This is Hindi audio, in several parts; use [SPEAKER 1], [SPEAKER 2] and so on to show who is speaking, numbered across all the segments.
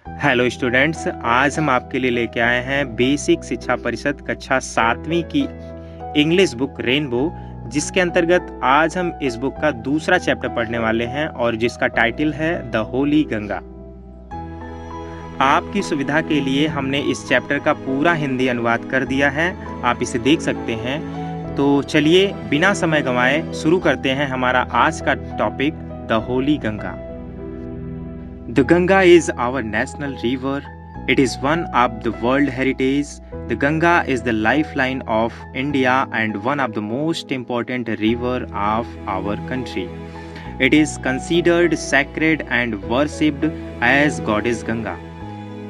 [SPEAKER 1] हेलो स्टूडेंट्स, आज हम आपके लिए लेके आए हैं बेसिक शिक्षा परिषद कक्षा 7वीं की इंग्लिश बुक रेनबो, जिसके अंतर्गत आज हम इस बुक का दूसरा चैप्टर पढ़ने वाले हैं और जिसका टाइटल है द होली गंगा। आपकी सुविधा के लिए हमने इस चैप्टर का पूरा हिंदी अनुवाद कर दिया है, आप इसे देख सकते हैं। तो चलिए बिना समय गंवाए शुरू करते हैं हमारा आज का topic the Holi Ganga. The Ganga is our national river. It is one of the World Heritage. The Ganga is the lifeline of India and one of the most important river of our country. It is considered sacred and worshipped as goddess Ganga.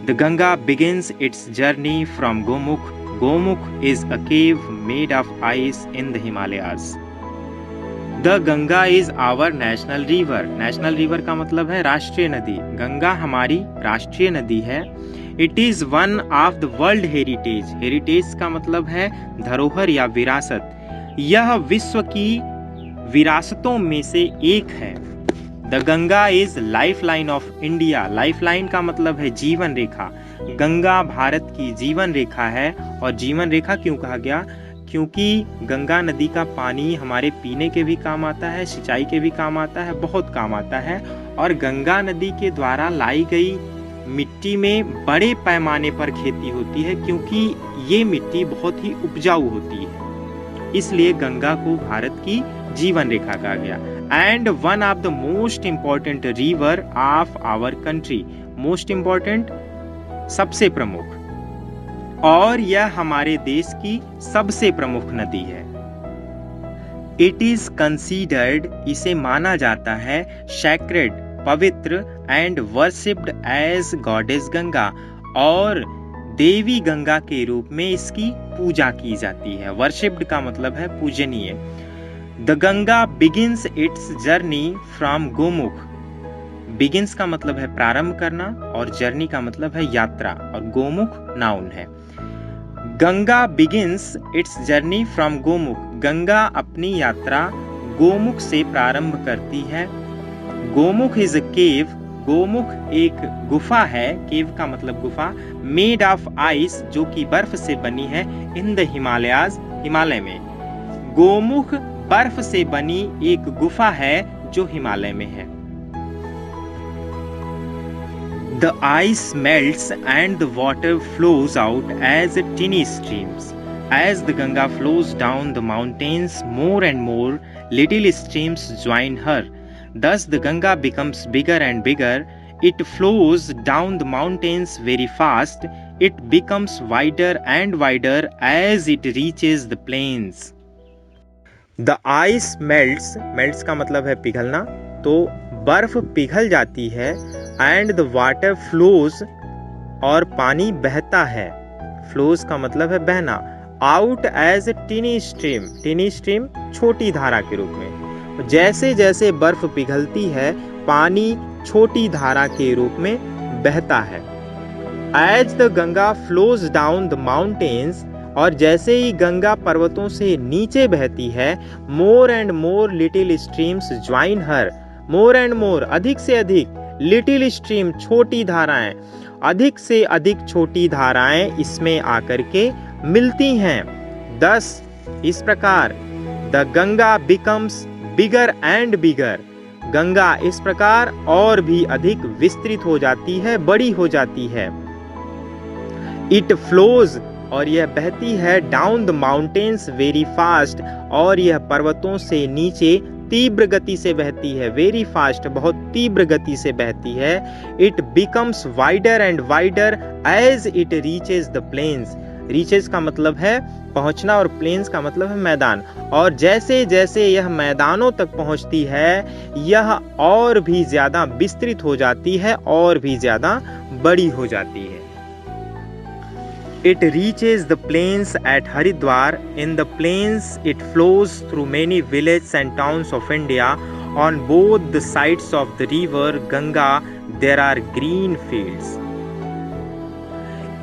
[SPEAKER 1] The Ganga begins its journey from Gomukh. Gomukh is a cave made of ice in the Himalayas. The Ganga is our national river. National river का मतलब है राष्ट्रीय नदी। गंगा हमारी राष्ट्रीय नदी है। It is one of the world heritage. Heritage का मतलब है धरोहर या विरासत। यह विश्व की विरासतों में से एक है। The Ganga is life line of India. Life line का मतलब है जीवन रेखा। गंगा भारत की जीवन रेखा है। और जीवन रेखा क्यों कहा गया? क्योंकि गंगा नदी का पानी हमारे पीने के भी काम आता है, सिंचाई के भी काम आता है, बहुत काम आता है। और गंगा नदी के द्वारा लाई गई मिट्टी में बड़े पैमाने पर खेती होती है, क्योंकि ये मिट्टी बहुत ही उपजाऊ होती है। इसलिए गंगा को भारत की जीवन रेखा कहा गया। And one of the most important river of our country. Most important, सबसे प्रमुख। और यह हमारे देश की सबसे प्रमुख नदी है। इट इज कंसीडर्ड, इसे माना जाता है, सैक्रेड, पवित्र, and worshipped as goddess Ganga, और देवी गंगा के रूप में इसकी पूजा की जाती है। वर्शिप्ड का मतलब है पूजनीय। The Ganga begins it's journey from Gomukh. Begins का मतलब है प्रारंभ करना और जर्नी का मतलब है यात्रा, और गोमुख नाउन है। Ganga begins it's journey from Gomukh. Ganga अपनी यात्रा गोमुख से प्रारंभ करती है। गोमुख इज अ केव। गोमुख एक गुफा है। केव का मतलब गुफा। मेड ऑफ आइस, जो कि बर्फ से बनी है। इन द हिमालयाज, हिमालय में। गोमुख बर्फ से बनी एक गुफा है जो हिमालय में है। The ice melts and the water flows out as tiny streams. As the Ganga flows down the mountains, more and more little streams join her. Thus the Ganga becomes bigger and bigger. It flows down the mountains very fast. It becomes wider and wider as it reaches the plains. The ice melts. Melts का मतलब है पिघलना। तो बर्फ पिघल जाती है। एंड द वाटर फ्लोज, और पानी बहता है। फ्लोज का मतलब है बहना। Out as a tiny stream. Tiny stream छोटी धारा के रूप में। जैसे जैसे बर्फ पिघलती है, पानी छोटी धारा के रूप में बहता है। As the Ganga flows down the mountains, और जैसे ही गंगा पर्वतों से नीचे बहती है, more and more little streams join her. More and more, अधिक से अधिक, लिटिल स्ट्रीम छोटी धाराएं, अधिक से अधिक छोटी धाराएं इसमें आकर के मिलती हैं। दस, इस प्रकार, the Ganga becomes bigger and bigger. Ganga इस प्रकार और भी अधिक विस्तृत हो जाती है, बड़ी हो जाती है। इट फ्लोज, और यह बहती है, down the mountains very fast, और यह पर्वतों से नीचे तीव्र गति से बहती है। वेरी फास्ट, बहुत तीव्र गति से बहती है। It becomes wider and wider as it reaches the plains. Reaches का मतलब है पहुंचना और प्लेन्स का मतलब है मैदान। और जैसे जैसे यह मैदानों तक पहुंचती है, यह और भी ज्यादा विस्तृत हो जाती है और भी ज्यादा बड़ी हो जाती है। It reaches the plains at Haridwar. In the plains, it flows through many villages and towns of India. On both the sides of the river Ganga, there are green fields.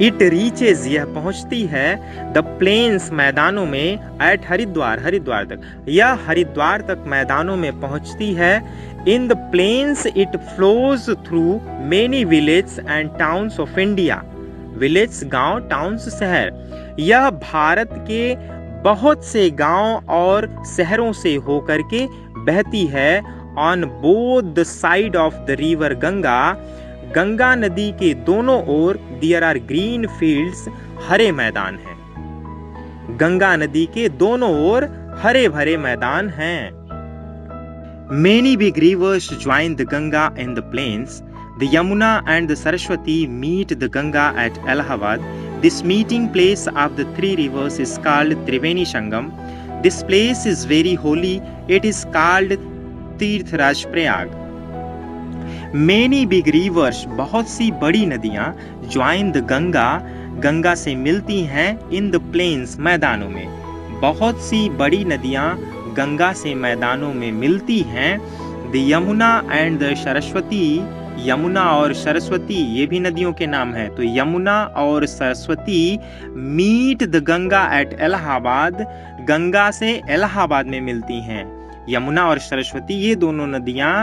[SPEAKER 1] It reaches यह पहुंचती है द प्लेन्स मैदानों में एट हरिद्वार हरिद्वार तक, यह हरिद्वार तक मैदानों में पहुंचती है। In the plains it flows through many village and towns of India, village गांव, टाउन्स शहर, यह भारत के बहुत से गांव और शहरों से होकर के बहती है। On both the side of the river Ganga, Ganga नदी के दोनों ओर देयर आर ग्रीन फील्ड्स, हरे मैदान हैं। गंगा नदी के दोनों ओर हरे भरे मैदान हैं। Many big rivers join the Ganga in the plains, the Yamuna and the Saraswati meet the Ganga at Allahabad. This meeting place of the three rivers is called Triveni Sangam. This place is very holy. It is called Tirthraj Prayag. Many big rivers, बहुत सी बड़ी नदियाँ, join the गंगा, गंगा से मिलती हैं in the plains, मैदानों में। बहुत सी बड़ी नदियाँ गंगा से मैदानों में मिलती हैं। The Yamuna and the Saraswati, Yamuna और सरस्वती ये भी नदियों के नाम हैं। तो यमुना और Saraswati meet the Ganga at Allahabad, Ganga से इलाहाबाद में मिलती हैं। यमुना और सरस्वती ये दोनों नदियां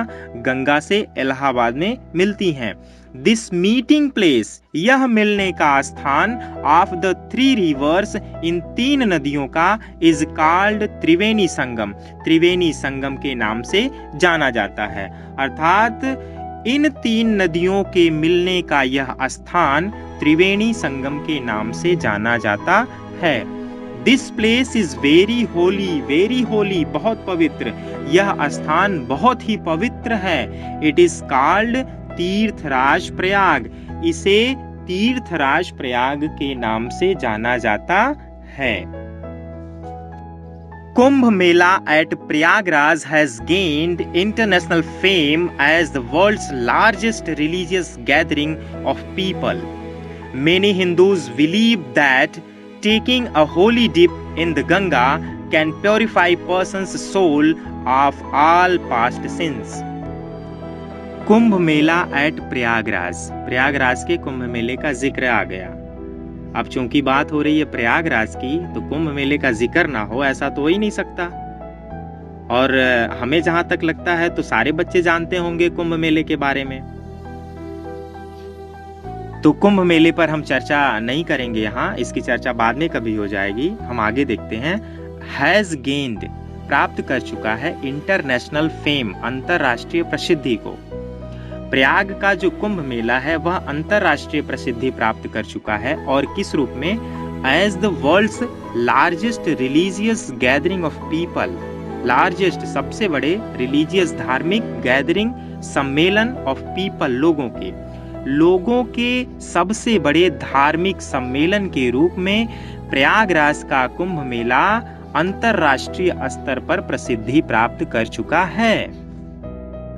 [SPEAKER 1] गंगा से इलाहाबाद में मिलती हैं। दिस मीटिंग प्लेस, यह मिलने का स्थान, ऑफ द थ्री रिवर्स, इन तीन नदियों का, इज कॉल्ड त्रिवेणी संगम, त्रिवेणी संगम के नाम से जाना जाता है। अर्थात इन तीन नदियों के मिलने का यह स्थान त्रिवेणी संगम के नाम से जाना जाता है। This place is very Holi, बहुत पवित्र, यह स्थान बहुत ही पवित्र है। इट इज कॉल्ड तीर्थराज प्रयाग, इसे तीर्थराज प्रयाग के नाम से जाना जाता है। Kumbh Mela at Prayagraj has gained international fame as the world's largest religious gathering of people. Many Hindus believe that taking a holy dip in the Ganga can purify person's soul of all past sins. Kumbh Mela at Prayagraj, Prayagraj के कुंभ मेले का जिक्र आ गया। अब चूंकि बात हो रही है प्रयागराज की, तो कुंभ मेले का जिक्र ना हो ऐसा तो हो ही नहीं सकता। और हमें जहां तक लगता है तो सारे बच्चे जानते होंगे कुंभ मेले के बारे में। तो कुंभ मेले पर हम चर्चा नहीं करेंगे यहाँ, इसकी चर्चा बाद में कभी हो जाएगी। हम आगे देखते हैं। हैज गेन्ड, प्राप्त कर चुका है, इंटरनेशनल फेम, अंतरराष्ट्रीय प्रसिद्धि को। प्रयाग का जो कुंभ मेला है वह अंतरराष्ट्रीय प्रसिद्धि प्राप्त कर चुका है। और किस रूप में? As the world's largest religious gathering of people, largest, सबसे बड़े, रिलीजियस, धार्मिक, गैदरिंग, सम्मेलन ऑफ पीपल, लोगों के सबसे बड़े धार्मिक सम्मेलन के रूप में प्रयागराज का कुंभ मेला अंतरराष्ट्रीय स्तर पर प्रसिद्धि प्राप्त कर चुका है।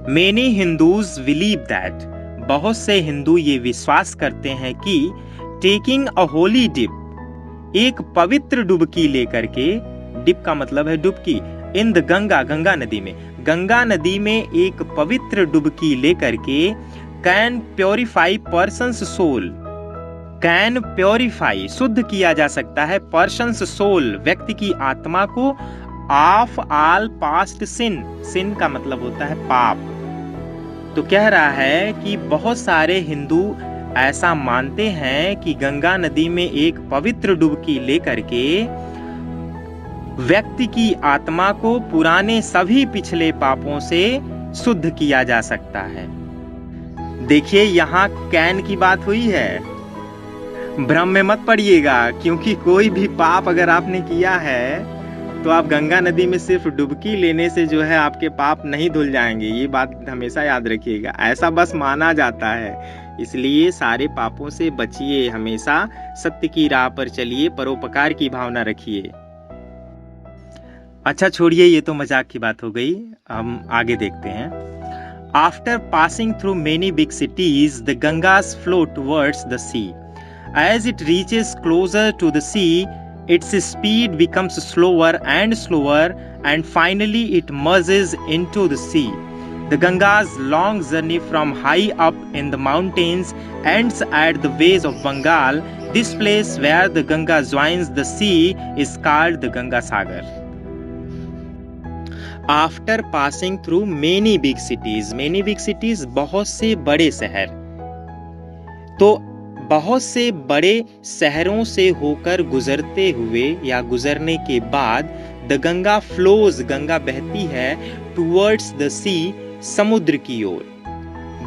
[SPEAKER 1] Many Hindus believe that, बहुत से हिंदू ये विश्वास करते हैं कि taking a holy dip, एक पवित्र डुबकी लेकर के, डिप का मतलब है डुबकी, इन द गंगा, गंगा नदी में, गंगा नदी में एक पवित्र डुबकी लेकर के, can purify person's soul, can purify, शुद्ध किया जा सकता है, पर्सन्स सोल, व्यक्ति की आत्मा को, ऑफ ऑल पास्ट सिन, सिन का मतलब होता है पाप। तो कह रहा है कि बहुत सारे हिंदू ऐसा मानते हैं कि गंगा नदी में एक पवित्र डुबकी लेकर के व्यक्ति की आत्मा को पुराने सभी पिछले पापों से शुद्ध किया जा सकता है। देखिए यहाँ कैन की बात हुई है, भ्रम में मत पड़िएगा, क्योंकि कोई भी पाप अगर आपने किया है तो आप गंगा नदी में सिर्फ डुबकी लेने से जो है आपके पाप नहीं धुल जाएंगे, ये बात हमेशा याद रखिएगा। ऐसा बस माना जाता है, इसलिए सारे पापों से बचिए, हमेशा सत्य की राह पर चलिए, परोपकार की भावना रखिए। अच्छा छोड़िए, ये तो मजाक की बात हो गई, हम आगे देखते हैं। After passing through many big cities the Ganga's flow towards the sea, as it reaches closer to the sea its speed becomes slower and finally it merges into the sea. The Ganga's long journey from high up in the mountains ends at the ways of Bengal, This place where the Ganga joins the sea is called the Ganga Sagar. After passing through many big cities, बहुत से बड़े शहर, तो बहुत से बड़े शहरों से होकर गुजरते हुए या गुजरने के बाद द गंगा फ्लोज, गंगा बहती है टुवर्ड्स द सी, समुद्र की ओर।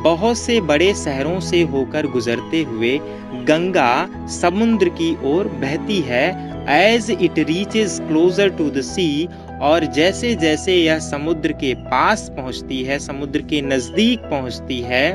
[SPEAKER 1] बहुत से बड़े शहरों से होकर गुजरते हुए गंगा समुद्र की ओर बहती है। As it reaches closer to the sea, और जैसे जैसे यह समुद्र के पास पहुंचती है, समुद्र के नजदीक पहुंचती है,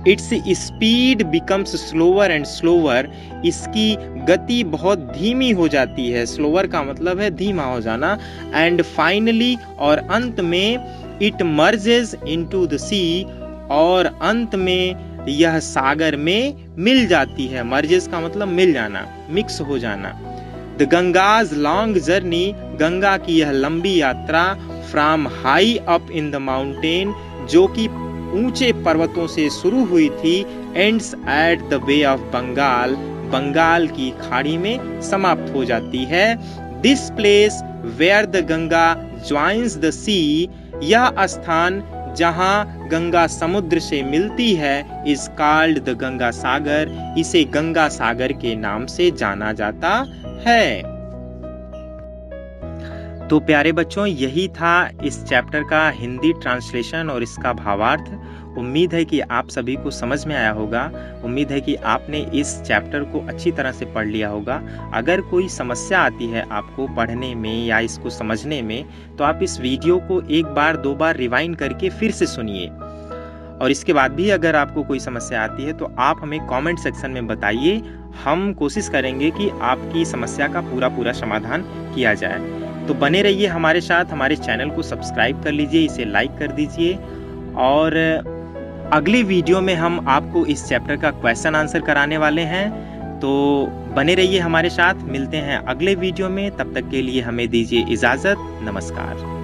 [SPEAKER 1] its speed becomes slower and slower, इसकी गति बहुत धीमी हो जाती है। स्लोअर का मतलब है धीमा हो जाना। एंड फाइनली, और अंत में, it merges into the sea, और अंत में यह सागर में मिल जाती है। मर्जेस का मतलब मिल जाना, मिक्स हो जाना। The Ganga's long journey, Ganga की यह लंबी यात्रा, from high up in the mountain, जो कि ऊंचे पर्वतों से शुरू हुई थी, ends at the bay of Bengal, Bengal की खाड़ी में समाप्त हो जाती है। This place where the Ganga joins the sea, यह स्थान जहां गंगा समुद्र से मिलती है, is called the Ganga Sagar, इसे गंगा सागर के नाम से जाना जाता है। तो प्यारे बच्चों, यही था इस चैप्टर का हिंदी ट्रांसलेशन और इसका भावार्थ। उम्मीद है कि आप सभी को समझ में आया होगा। उम्मीद है कि आपने इस चैप्टर को अच्छी तरह से पढ़ लिया होगा। अगर कोई समस्या आती है आपको पढ़ने में या इसको समझने में, तो आप इस वीडियो को एक बार दो बार रिवाइंड करके फिर से सुनिए। और इसके बाद भी अगर आपको कोई समस्या आती है तो आप हमें कमेंट सेक्शन में बताइए। हम कोशिश करेंगे कि आपकी समस्या का पूरा समाधान किया जाए। तो बने रहिए हमारे साथ, हमारे चैनल को सब्सक्राइब कर लीजिए, इसे लाइक कर दीजिए। और अगले वीडियो में हम आपको इस चैप्टर का क्वेश्चन आंसर कराने वाले हैं। तो बने रहिए हमारे साथ, मिलते हैं अगले वीडियो में। तब तक के लिए हमें दीजिए इजाज़त। नमस्कार।